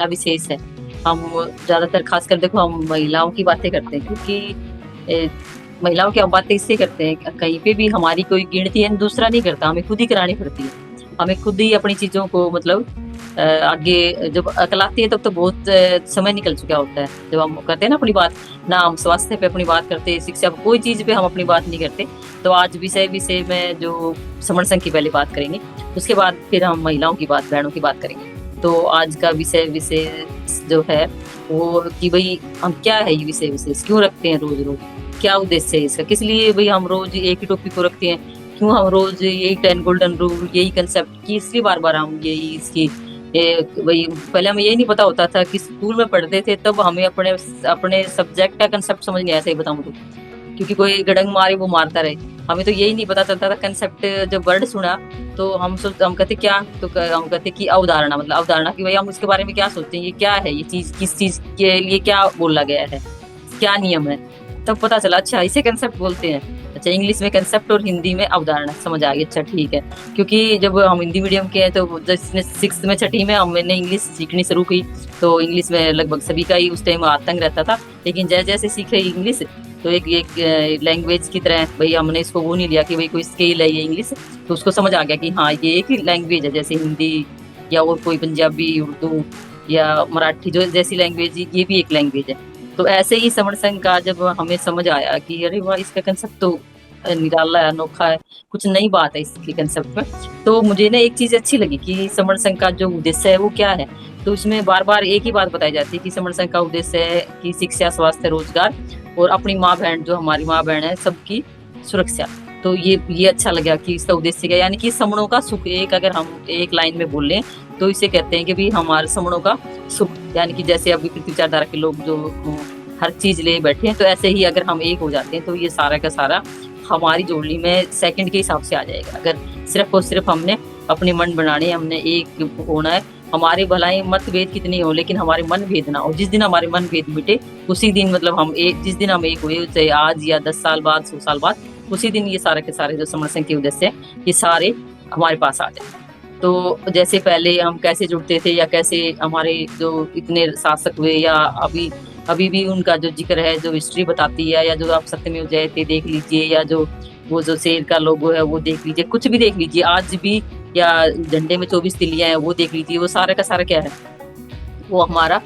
का विशेष है। हम ज़्यादातर खासकर देखो हम महिलाओं की बातें करते हैं, क्योंकि महिलाओं की हम बातें इससे करते हैं, कहीं पे भी हमारी कोई गिनती है दूसरा नहीं करता, हमें खुद ही करानी पड़ती है। हमें खुद ही अपनी चीज़ों को मतलब आगे जब अकल आती है तब तो बहुत समय निकल चुका होता है। जब हम करते हैं ना अपनी बात, ना हम स्वास्थ्य पे अपनी बात करते, शिक्षा पे, कोई चीज़ पे हम अपनी बात नहीं करते। तो आज विषय विषय में जो समण संघ की पहले बात करेंगे, उसके बाद फिर हम महिलाओं की बात, बहनों की बात करेंगे। तो आज का विषय विशेष जो है वो कि भई हम क्या है ये विषय विशेष क्यों रखते हैं रोज़-रोज़? क्या उद्देश्य है इसका? किस लिए भई हम रोज़ एक ही टॉपिक को रखते हैं? क्यों हम रोज़ यही 10 गोल्डन रूल, यही कांसेप्ट कि इसलिए बार-बार हम यही इसकी वही पहले हमें यही नहीं पता होता था कि स्कूल में पढ़ते थे तब हमें अपने अपने सब्जेक्ट का कांसेप्ट समझ नहीं आया, सही बताऊँ तो। क्योंकि कोई गड़ंग मारे वो मारता रहे। हमें तो यही नहीं पता चलता था कांसेप्ट, जब वर्ड सुना तो हम कहते क्या? तो हम कहते कि अवधारणा, मतलब अवधारणा कि भई हम उसके बारे में क्या सोचते हैं, ये क्या है ये चीज़? किस चीज़ के लिए क्या बोला गया है? क्या नियम है? तब पता चला अच्छा इसे कांसेप्ट बोलते हैं। अच्छा, इंग्लिश में कांसेप्ट और हिंदी में अवधारणा, समझ आ गई, अच्छा ठीक है। क्योंकि जब हम हिंदी मीडियम के हैं तो जिसने 6th में, छठी में मैंने इंग्लिश सीखनी शुरू की, तो इंग्लिश में लगभग सभी का ही उस टाइम आतंक रहता था। लेकिन जैसे-जैसे सीखे इंग्लिश, तो एक एक लैंग्वेज की तरह भई हमने इसको वो नहीं लिया कि भई कोई स्केल है ये इंग्लिश, तो उसको समझ आ गया कि हाँ, ये एक ही लैंग्वेज है, जैसे हिंदी या और कोई पंजाबी, उर्दू या मराठी जो जैसी लैंग्वेज, ये भी एक लैंग्वेज है। तो ऐसे ही समण संघ का जब हमें समझ आया कि अरे वाह! इसका कांसेप्ट तो निराला है, अनोखा है, कुछ नई बात है इसके कांसेप्ट में। तो मुझे ना एक चीज़ अच्छी लगी कि समण संघ का जो उद्देश्य है वो क्या है? तो इसमें बार-बार एक ही बात बताई जाती है कि समण संघ का उद्देश्य है कि शिक्षा, स्वास्थ्य, रोजगार और अपनी माँ-बहन, जो हमारी माँ-बहन है, सबकी सुरक्षा। तो ये अच्छा लगा कि इसका उद्देश्य क्या है, यानी कि समणों का सुख, एक अगर हम एक लाइन में बोल लें तो इसे कहते हैं कि भई हमारे समणों का सुख, यानी कि जैसे अभी विपरीत विचारधारा के लोग जो हर चीज़ लिए बैठे हैं, तो ऐसे ही अगर हम एक हो जाते हैं तो ये सारा का सारा हमारी जोड़ी में सेकंड के हिसाब से आ जाएगा। अगर सिर्फ़ और सिर्फ़ हमने अपने मन बनाने, हमने एक होना है, हमारे भलाई मतभेद कितने हो लेकिन हमारे मनभेद ना हो। जिस दिन हमारे मनभेद मिटे, उसी दिन मतलब हम एक, जिस दिन हम एक हुए, चाहे आज या 10 साल बाद, 100 साल बाद, उसी दिन ये सारे के सारे जो समण संघ के उद्देश्य है, ये सारे हमारे पास आ जाएँ। तो जैसे पहले हम कैसे जुड़ते थे या कैसे हमारे जो इतने शासक हुए, या अभी अभी भी उनका जो ज़िक्र है, जो हिस्ट्री बताती है, या जो आप सत्यमेव जयते देख लीजिए, या जो वो जो शेर का लोगो है वो देख लीजिए, कुछ भी देख लीजिए आज भी, या झंडे में 24 तिलियाँ हैं वो देख लीजिए, वो सारा का सारा क्या है? वो हमारा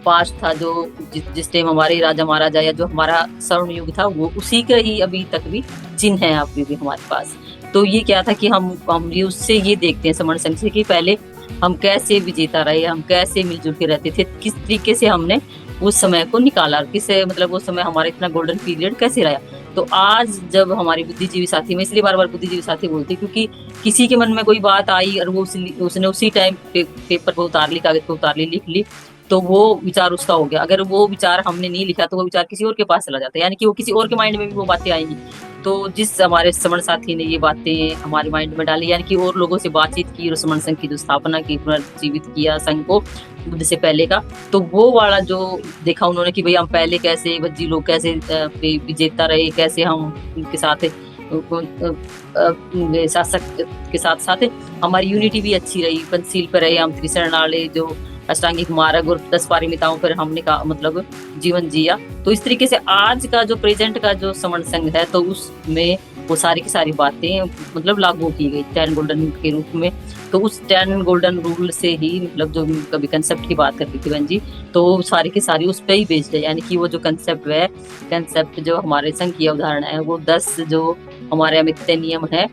पास्ट था, जो जिस टाइम हमारे राजा महाराजा या जो हमारा स्वर्ण युग था, वो उसी का ही अभी तक भी चिन्ह है अभी भी हमारे पास। तो ये क्या था कि हम ये उससे ये देखते हैं समण संघ से कि पहले हम कैसे विजेता रहे, हम कैसे मिल-जुल के रहते थे, किस तरीके से हमने उस समय को निकाला, किससे मतलब उस समय हमारा इतना गोल्डन पीरियड कैसे रहा। तो आज जब हमारे बुद्धिजीवी साथी, मैं इसलिए बार-बार बुद्धिजीवी साथी बोलती हूँ क्योंकि किसी के मन में कोई बात आई और वो उसने उसी टाइम पेपर पे उतार ली, कागज़ पे उतार ली, लिख ली, तो वो विचार उसका हो गया। अगर वो विचार हमने नहीं लिखा तो वो विचार किसी और के पास चला जाता है, यानी कि वो किसी और के माइंड में भी वो बातें आएँगी। तो जिस हमारे श्रवण साथी ने ये बातें हमारे माइंड में डाली, यानी कि और लोगों से बातचीत की और श्रवण संघ की जो स्थापना की, पुनर्जीवित किया संघ को बुद्ध से पहले का, तो वो वाला जो देखा उन्होंने कि भई हम पहले कैसे वज्जी लोग कैसे विजेता रहे, कैसे हम उनके साथ शासक के साथ-साथ हमारी यूनिटी भी अच्छी रही, पंचशील पे रहे हम, त्रिशरणालय जो अष्टांगिक मार्ग और 10 पारमिताओं पर हमने का मतलब जीवन जिया। तो इस तरीके से आज का जो प्रेज़ेंट का जो समण संघ है, तो उसमें वो सारी की सारी बातें मतलब लागू की गई 10 गोल्डन रूल के रूप में। तो उस 10 गोल्डन रूल से ही मतलब जो कभी कांसेप्ट की बात करती थी बहन जी, तो सारी की सारी उस पे ही बेस्ड है। यानी कि वो जो कांसेप्ट है, कांसेप्ट जो हमारे संघ की अवधारणा है, वो 10 जो हमारे अमित्य नियम है,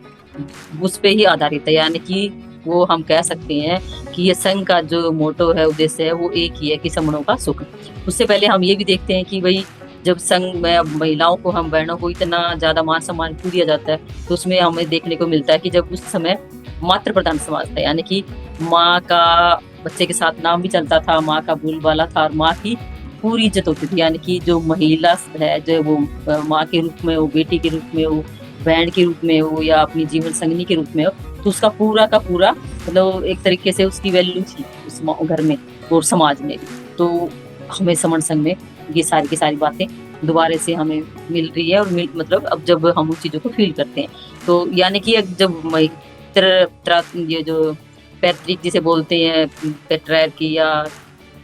उस पे ही आधारित है। यानी कि वो हम कह सकते हैं कि ये संघ का जो मोटो है, उद्देश्य है, वो एक ही है कि समणों का सुख। उससे पहले हम ये भी देखते हैं कि भई जब संघ में अब महिलाओं को, हम बहनों को इतना ज़्यादा मान-सम्मान क्यों दिया जाता है, तो उसमें हमें देखने को मिलता है कि जब उस समय मातृ प्रधान समाज था, यानी कि माँ का बच्चे के साथ नाम भी चलता था, माँ का बोलबाला था और माँ की पूरी इज़्ज़त होती थी। यानी कि जो महिला है, जो वो माँ के रूप में हो, बेटी के रूप में हो, बहन के रूप में हो या अपनी जीवन संगिनी के रूप में हो, तो उसका पूरा का पूरा मतलब एक तरीके से उसकी वैल्यू थी उस घर में और समाज में भी। तो हमें समण संघ में ये सारी की सारी बातें दोबारा से हमें मिल रही है और मतलब अब जब हम उन चीज़ों को फ़ील करते हैं, तो यानी कि अब जब ये जो पैतृक जिसे बोलते हैं, पैट्रियार्की या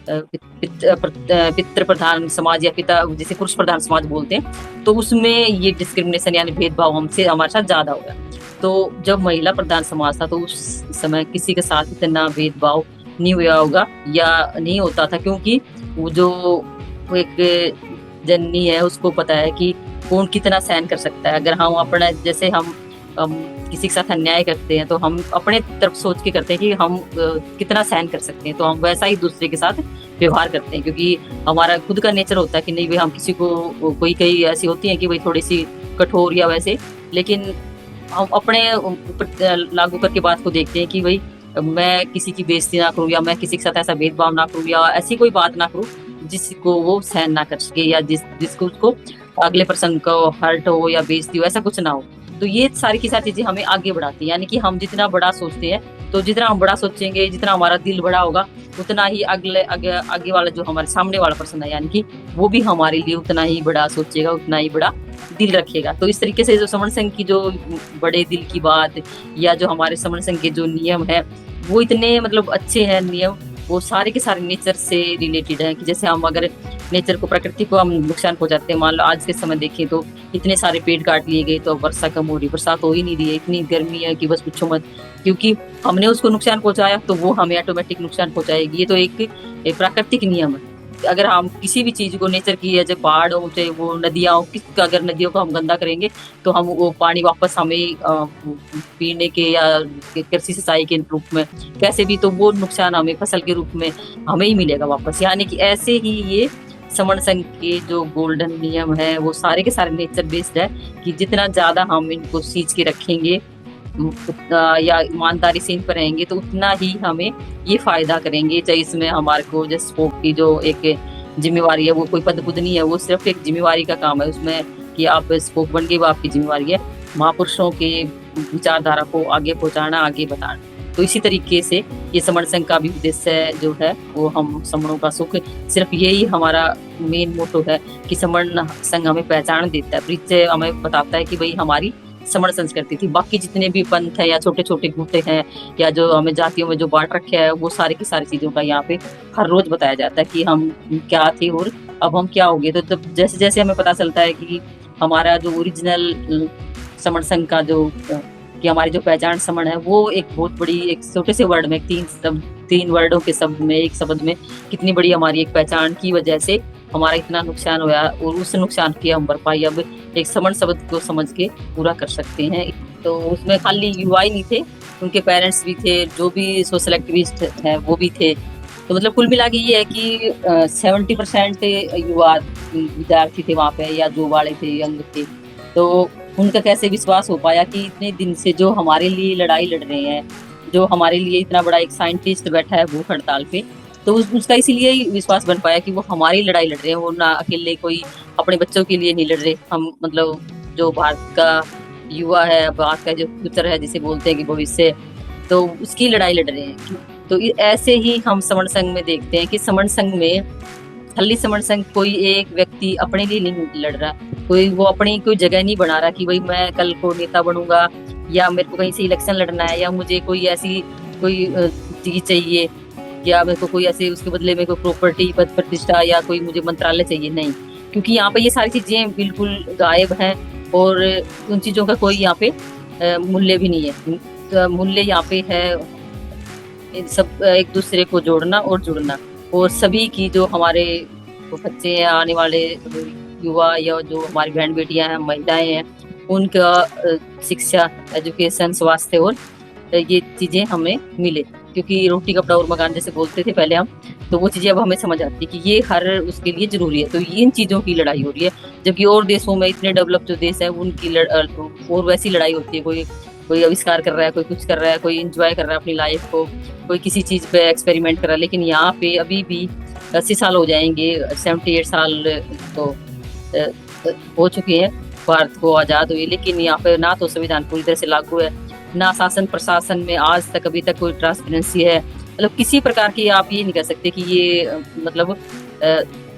पितृ प्रधान समाज या पिता जैसे पुरुष प्रधान समाज बोलते हैं, तो उसमें ये डिस्क्रिमिनेशन यानी भेदभाव हमसे हमारे साथ ज्यादा होगा। तो जब महिला प्रधान समाज था तो उस समय किसी के साथ इतना भेदभाव नहीं हुआ होगा या नहीं होता था, क्योंकि वो जो वो एक जननी है उसको पता है कि कौन कितना सहन कर सकता है। अगर हम अपना जैसे हम किसी के साथ अन्याय करते हैं तो हम अपने तरफ सोच के करते हैं कि हम कितना सहन कर सकते हैं, तो हम वैसा ही दूसरे के साथ व्यवहार करते हैं, क्योंकि हमारा खुद का नेचर होता है कि नहीं भाई हम किसी को, कोई कई ऐसी होती है कि भाई थोड़ी सी कठोर या वैसे, लेकिन हम अपने ऊपर लागू करके बात को देखते हैं कि भाई मैं किसी की बेइज्जती ना करूं या मैं किसी के साथ ऐसा भेदभाव ना करूं या ऐसी कोई बात ना करूं जिसको वो सहन ना कर सके या जिसको उसको अगले पर्सन को हर्ट हो या बेइज्जती हो, ऐसा कुछ ना हो। तो ये सारी की सारी चीजें हमें आगे बढ़ाती हैं, यानी कि हम जितना बड़ा सोचते हैं, तो जितना हम बड़ा सोचेंगे, जितना हमारा दिल बड़ा होगा, उतना ही आगे वाला जो हमारे सामने वाला पर्सन है, यानी कि वो भी हमारे लिए उतना ही बड़ा सोचेगा, उतना ही बड़ा दिल रखेगा। तो इस तरीके से जो समण संघ की जो बड़े दिल की बात या जो हमारे समण संघ के जो नियम है वो इतने मतलब अच्छे हैं नियम, वो सारे के सारे नेचर से रिलेटेड है कि जैसे हम अगर नेचर को, प्रकृति को हम नुकसान पहुंचाते हैं, मान लो आज के समय देखें तो इतने सारे पेड़ काट लिए गए तो अब वर्षा कम हो रही, बरसात हो ही नहीं रही है, इतनी गर्मी है कि बस पूछो मत, क्योंकि हमने उसको नुकसान पहुंचाया तो वो हमें ऑटोमेटिक नुकसान पहुंचाएगी। ये तो एक प्राकृतिक नियम है। अगर हम किसी भी चीज को, नेचर की है, चाहे पहाड़ हो चाहे वो नदियां हो, अगर नदियों को हम गंदा करेंगे तो हम वो पानी वापस हमें पीने के या कृषि सिंचाई के रूप में कैसे भी, तो वो नुकसान हमें फसल के रूप में हमें ही मिलेगा वापस। यानी कि ऐसे ही ये समण संघ के जो गोल्डन नियम है वो सारे के सारे नेचर बेस्ड है कि जितना ज्यादा हम इनको सींच के रखेंगे या ईमानदारी से इन पर रहेंगे तो उतना ही हमें ये फायदा करेंगे। चाहे इसमें हमारे को जैसे स्पोक की जो एक जिम्मेवारी है, वो कोई पद पुद नहीं है, वो सिर्फ एक जिम्मेवारी का काम है उसमें कि आप स्पोक बन गए, वो आपकी जिम्मेवारी है महापुरुषों के विचारधारा को आगे पहुंचाना, आगे बताना। तो इसी तरीके से ये समण संघ का भी उद्देश्य जो है वो हम समणों का सुख, सिर्फ यही हमारा मेन मोटो है कि समण संघ हमें पहचान देता है, परिचय हमें बताता है कि भाई हमारी समण संस्कृति थी। बाकी जितने भी पंथ है या छोटे छोटे गुटे हैं या जो हमें जातियों में जो बांट रखे है, वो सारी की सारी चीजों का यहाँ पे हर रोज बताया जाता है कि हम क्या थे और अब हम क्या हो गए। तो तब जैसे जैसे हमें पता चलता है कि हमारा जो ओरिजिनल समण संघ का जो कि हमारी जो पहचान समण है वो एक बहुत बड़ी, एक छोटे से वर्ड में तीन वर्डों के शब्द में, एक शब्द में कितनी बड़ी हमारी एक पहचान की वजह से हमारा इतना नुकसान हुआ और उस नुकसान की हम भरपाई अब एक समण शब्द को समझ के पूरा कर सकते हैं। तो उसमें खाली युवा ही नहीं थे, उनके पेरेंट्स भी थे, जो भी सोशल एक्टिविस्ट हैं वो भी थे। तो मतलब कुल मिला के ये है कि 70% युवा विद्यार्थी थे वहाँ पे या जो वाले थे, यंग थे। तो उनका कैसे विश्वास हो पाया कि इतने दिन से जो हमारे लिए लड़ाई लड़ रहे हैं, जो हमारे लिए इतना बड़ा एक साइंटिस्ट बैठा है भूख हड़ताल पे, तो उसका इसीलिए ही विश्वास बन पाया कि वो हमारी लड़ाई लड़ रहे हैं, वो ना अकेले कोई अपने बच्चों के लिए नहीं लड़ रहे। हम मतलब जो भारत का युवा है, भारत का जो फ्यूचर है जिसे बोलते हैं कि भविष्य, तो उसकी लड़ाई लड़ रहे हैं। तो ऐसे ही हम समण संघ में देखते हैं कि समण संघ में खाली समण संघ कोई एक व्यक्ति अपने लिए नहीं लड़ रहा, कोई वो अपनी कोई जगह नहीं बना रहा कि भाई मैं कल को नेता बनूंगा या मेरे को कहीं से इलेक्शन लड़ना है या मुझे कोई ऐसी कोई चीज चाहिए या मेरे को कोई ऐसे उसके बदले में कोई प्रॉपर्टी, पद प्रतिष्ठा या कोई मुझे मंत्रालय चाहिए, नहीं। क्योंकि यहाँ पे ये सारी चीजें बिल्कुल गायब हैं और उन चीजों का कोई यहाँ पे मूल्य भी नहीं है। मूल्य यहाँ पे है सब एक दूसरे को जोड़ना और जुड़ना, और सभी की जो हमारे बच्चे हैं, आने वाले युवा या जो हमारी बहन बेटियां हैं, महिलाएं हैं, उनका शिक्षा, एजुकेशन, स्वास्थ्य और ये चीजें हमें मिले। क्योंकि रोटी कपड़ा और मकान जैसे बोलते थे पहले हम, तो वो चीजें अब हमें समझ आती है कि ये हर उसके लिए जरूरी है। तो इन चीजों की लड़ाई हो रही है, जबकि और देशों में, इतने डेवलप जो देश है उनकी और वैसी लड़ाई होती है। कोई आविष्कार कर रहा है, कोई कुछ कर रहा है, कोई एंजॉय कर रहा है अपनी लाइफ को, कोई किसी चीज पे एक्सपेरिमेंट कर रहा है। लेकिन यहाँ पे अभी भी 80 साल हो जाएंगे, 78 साल तो हो चुके हैं भारत को आजाद हुए, लेकिन यहाँ पे ना तो संविधान पूरी तरह से लागू है, ना शासन प्रशासन में आज तक अभी तक कोई ट्रांसपेरेंसी है। मतलब किसी प्रकार की आप ये नहीं कह सकते कि ये मतलब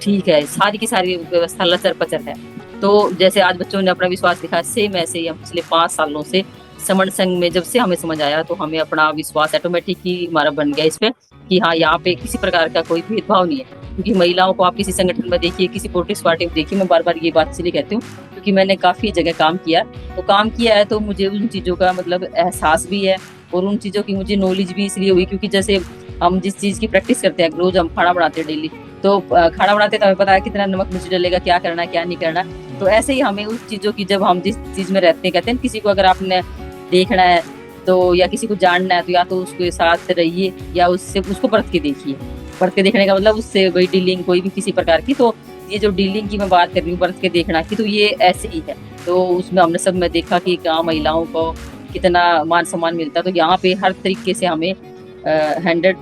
ठीक है, सारी की सारी व्यवस्था लचर पचर है। तो जैसे आज बच्चों ने अपना विश्वास दिखाया, सेम ऐसे ही हम पिछले 5 सालों से समण संघ में जब से हमें समझ आया, तो हमें अपना विश्वास ऑटोमेटिक ही हमारा बन गया इस पे, कि हाँ, यहाँ पे किसी प्रकार का कोई भेदभाव नहीं है। क्योंकि महिलाओं को आप किसी संगठन में देखिए, किसी पॉलिटिक्स पार्टी में देखिए, मैं बार बार ये बात इसलिए कहती हूँ क्योंकि मैंने काफी जगह काम किया। तो काम किया है तो मुझे उन चीजों का मतलब एहसास भी है, और उन चीजों की मुझे नॉलेज भी इसलिए हुई क्योंकि जैसे हम जिस चीज की प्रैक्टिस करते हैं, रोज हम खाना बनाते हैं डेली, तो खाना बनाते तो हमें पता है कितना नमक मिर्च डलेगा, क्या करना है क्या नहीं करना। तो ऐसे ही हमें उस चीजों की, जब हम जिस चीज में रहते हैं, कहते हैं किसी को अगर आपने देखना है तो, या किसी को जानना है तो, या तो उसके साथ रहिए या उससे उसको परख के देखिए। परख के देखने का मतलब उससे वही डीलिंग कोई भी किसी प्रकार की, तो ये जो डीलिंग की मैं बात कर रही हूँ, परख के देखना की, तो ये ऐसे ही है। तो उसमें हमने सब में देखा कि गाँव महिलाओं को कितना मान सम्मान मिलता है। तो यहाँ पे हर तरीके से हमें 100,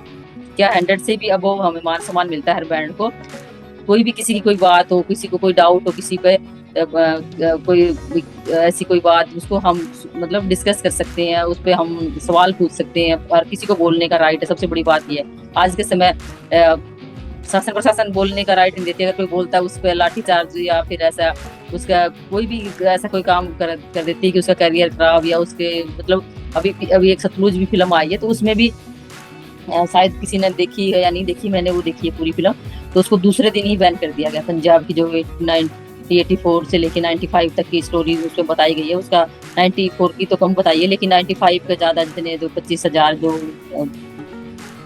क्या 100 से भी अबव हमें मान सम्मान मिलता है हर बैंड को। कोई भी किसी की कोई बात हो, किसी को कोई डाउट हो, किसी पे कोई ऐसी कोई बात, उसको हम मतलब डिस्कस कर सकते हैं, उस पे हम सवाल पूछ सकते हैं, और किसी को बोलने का राइट है। सबसे बड़ी बात ये है आज के समय, शासन प्रशासन बोलने का राइट नहीं देती। अगर कोई बोलता है उस पर लाठीचार्ज, या फिर ऐसा उसका कोई भी ऐसा कोई काम कर देती है कि उसका करियर खराब, या उसके मतलब अभी अभी एक सतलुज भी फिल्म आई है, तो उसमें भी शायद किसी ने देखी है या नहीं देखी, मैंने वो देखी है पूरी फिल्म। तो उसको दूसरे दिन ही बैन कर दिया गया। पंजाब की जो 1984 से लेके 95 तक की स्टोरी उसमें बताई गई है। उसका 94 की तो कम बताई है, लेकिन 95 का ज्यादा, जितने जो 25,000 जो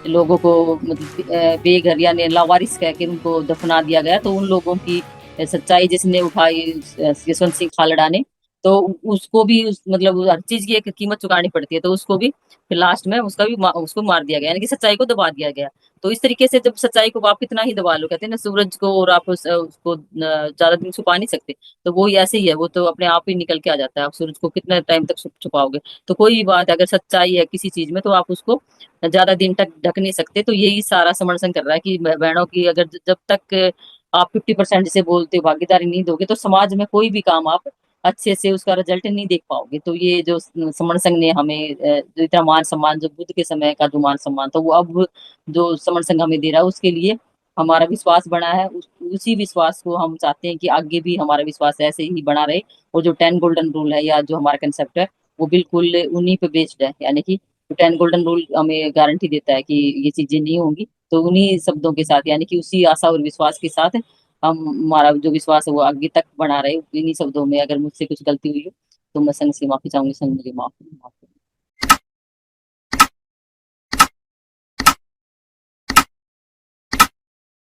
लोगों को मतलब बेघर यानी लावारिस कह के उनको दफना दिया गया, तो उन लोगों की सच्चाई जिसने उठाई, यशवंत सिंह खालड़ा ने, तो उसको भी मतलब हर चीज की एक कीमत चुकानी पड़ती है। तो उसको भी फिर लास्ट में उसका भी उसको मार दिया गया, यानी कि सच्चाई को दबा दिया गया। तो इस तरीके से जब सच्चाई को आप इतना ही दबा लो, कहते हैं ना सूरज को, और आप उसको ज्यादा दिन छुपा नहीं सकते। तो वो ही ऐसे ही है, वो तो अपने आप ही निकल के आ जाता है। आप सूरज को कितने टाइम तक छुपाओगे। तो कोई भी बात अगर सच्चाई है किसी चीज में, तो आप उसको ज्यादा दिन तक ढक नहीं सकते। तो यही सारा समर्थन कर रहा है कि बहनों की अगर जब तक आप 50% जिसे बोलते हो भागीदारी नहीं दोगे, तो समाज में कोई भी काम आप अच्छे से उसका रिजल्ट नहीं देख पाओगे। तो ये जो समण संघ ने हमें जो इतना मान सम्मान, जो बुद्ध के समय का जो मान सम्मान था, वो अब जो समण संघ हमें दे रहा है, उसके लिए हमारा विश्वास बढ़ा है। उसी विश्वास को हम चाहते हैं कि आगे भी हमारा विश्वास ऐसे ही बना रहे। और जो 10 गोल्डन रूल है, या जो हमारा कंसेप्ट है, वो बिल्कुल उन्हीं पे बेस्ड है। यानी कि 10 गोल्डन रूल हमें गारंटी देता है कि ये चीजें नहीं होंगी। तो उन्हीं शब्दों के साथ, यानी कि उसी आशा और विश्वास के साथ हम, हमारा जो विश्वास है वो आगे तक बना रहे। इन्हीं शब्दों में अगर मुझसे कुछ गलती हुई हो तो मैं संघ से माफी चाहूंगी। संघ मुझे माफ